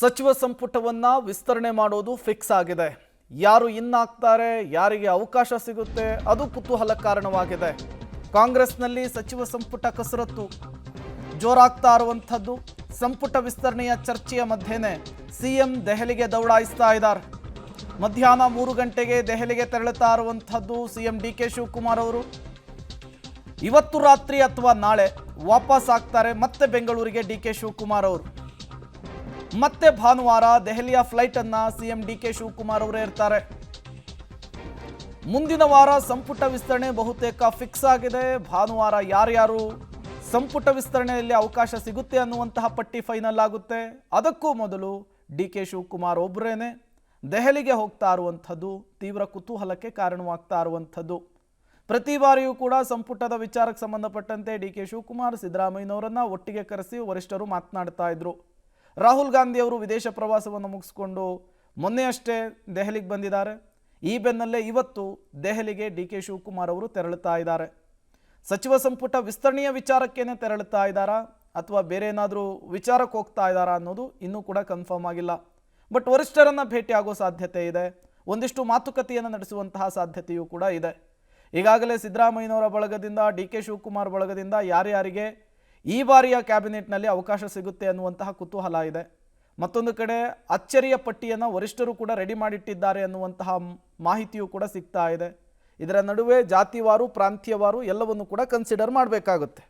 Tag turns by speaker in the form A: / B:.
A: ಸಚಿವ ಸಂಪುಟವನ್ನ ವಿಸ್ತರಣೆ ಮಾಡೋದು ಫಿಕ್ಸ್ ಆಗಿದೆ. ಯಾರು ಇನ್ನಾಗ್ತಾರೆ, ಯಾರಿಗೆ ಅವಕಾಶ ಸಿಗುತ್ತೆ ಅದು ಕುತೂಹಲ ಕಾರಣವಾಗಿದೆ. ಕಾಂಗ್ರೆಸ್ನಲ್ಲಿ ಸಚಿವ ಸಂಪುಟ ಕಸರತ್ತು ಜೋರಾಗ್ತಾ ಇರುವಂಥದ್ದು. ಸಂಪುಟ ವಿಸ್ತರಣೆಯ ಚರ್ಚೆಯ ಮಧ್ಯೆನೇ ಸಿಎಂ ದೆಹಲಿಗೆ ದೌಡಾಯಿಸ್ತಾ ಇದ್ದಾರೆ. ಮಧ್ಯಾಹ್ನ 3 ಗಂಟೆಗೆ ದೆಹಲಿಗೆ ತೆರಳುತ್ತಾ ಇರುವಂಥದ್ದು ಸಿಎಂ ಡಿ.ಕೆ. ಶಿವಕುಮಾರ್ ಅವರು. ಇವತ್ತು ರಾತ್ರಿ ಅಥವಾ ನಾಳೆ ವಾಪಸ್ ಆಗ್ತಾರೆ ಮತ್ತೆ ಬೆಂಗಳೂರಿಗೆ ಡಿ.ಕೆ. ಶಿವಕುಮಾರ್ ಅವರು. ಮತ್ತೆ ಭಾನುವಾರ ದೆಹಲಿಯ ಫ್ಲೈಟ್ ಅನ್ನ ಸಿಎಂ ಡಿ.ಕೆ. ಶಿವಕುಮಾರ್ ಅವರೇ ಇರ್ತಾರೆ. ಮುಂದಿನ ವಾರ ಸಂಪುಟ ವಿಸ್ತರಣೆ ಬಹುತೇಕ ಫಿಕ್ಸ್ ಆಗಿದೆ. ಭಾನುವಾರ ಯಾರ್ಯಾರು ಸಂಪುಟ ವಿಸ್ತರಣೆಯಲ್ಲಿ ಅವಕಾಶ ಸಿಗುತ್ತೆ ಅನ್ನುವಂತಹ ಪಟ್ಟಿ ಫೈನಲ್ ಆಗುತ್ತೆ. ಅದಕ್ಕೂ ಮೊದಲು ಡಿ.ಕೆ. ಶಿವಕುಮಾರ್ ಒಬ್ಬರೇನೆ ದೆಹಲಿಗೆ ಹೋಗ್ತಾ ಇರುವಂಥದ್ದು ತೀವ್ರ ಕುತೂಹಲಕ್ಕೆ ಕಾರಣವಾಗ್ತಾ ಇರುವಂಥದ್ದು. ಪ್ರತಿ ಬಾರಿಯೂ ಕೂಡ ಸಂಪುಟದ ವಿಚಾರಕ್ಕೆ ಸಂಬಂಧಪಟ್ಟಂತೆ ಡಿ.ಕೆ. ಶಿವಕುಮಾರ್ ಸಿದ್ದರಾಮಯ್ಯನವರನ್ನ ಒಟ್ಟಿಗೆ ಕರೆಸಿ ವರಿಷ್ಠರು ಮಾತನಾಡ್ತಾ ಇದ್ರು. ರಾಹುಲ್ ಗಾಂಧಿ ಅವರು ವಿದೇಶ ಪ್ರವಾಸವನ್ನು ಮುಗಿಸಿಕೊಂಡು ಮೊನ್ನೆಯಷ್ಟೇ ದೆಹಲಿಗೆ ಬಂದಿದ್ದಾರೆ. ಈ ಬೆನ್ನಲ್ಲೇ ಇವತ್ತು ದೆಹಲಿಗೆ ಡಿ.ಕೆ. ಶಿವಕುಮಾರ್ ಅವರು ತೆರಳುತ್ತಾ ಇದ್ದಾರೆ. ಸಚಿವ ಸಂಪುಟ ವಿಸ್ತರಣೆಯ ವಿಚಾರಕ್ಕೇನೆ ತೆರಳುತ್ತಾ ಇದ್ದಾರಾ ಅಥವಾ ಬೇರೆ ಏನಾದರೂ ವಿಚಾರಕ್ಕೆ ಹೋಗ್ತಾ ಇದ್ದಾರಾ ಅನ್ನೋದು ಇನ್ನೂ ಕೂಡ ಕನ್ಫರ್ಮ್ ಆಗಿಲ್ಲ. ಬಟ್ ವರಿಷ್ಠರನ್ನ ಭೇಟಿ ಆಗೋ ಸಾಧ್ಯತೆ ಇದೆ. ಒಂದಿಷ್ಟು ಮಾತುಕತೆಯನ್ನು ನಡೆಸುವಂತಹ ಸಾಧ್ಯತೆಯೂ ಕೂಡ ಇದೆ. ಈಗಾಗಲೇ ಸಿದ್ದರಾಮಯ್ಯನವರ ಬಳಗದಿಂದ ಡಿ.ಕೆ. ಶಿವಕುಮಾರ್ ಬಳಗದಿಂದ ಯಾರ್ಯಾರಿಗೆ ಈ ಬಾರಿಯ ಕ್ಯಾಬಿನೆಟ್ನಲ್ಲಿ ಅವಕಾಶ ಸಿಗುತ್ತೆ ಅನ್ನುವಂತಹ ಕುತೂಹಲ ಇದೆ. ಮತ್ತೊಂದು ಕಡೆ ಅಚ್ಚರಿಯ ಪಟ್ಟಿಯನ್ನು ವರಿಷ್ಠರು ಕೂಡ ರೆಡಿ ಮಾಡಿಟ್ಟಿದ್ದಾರೆ ಅನ್ನುವಂತಹ ಮಾಹಿತಿಯೂ ಕೂಡ ಸಿಗ್ತಾ ಇದೆ. ಇದರ ನಡುವೆ ಜಾತಿವಾರು ಪ್ರಾಂತ್ಯವಾರು ಎಲ್ಲವನ್ನು ಕೂಡ ಕನ್ಸಿಡರ್ ಮಾಡಬೇಕಾಗುತ್ತೆ.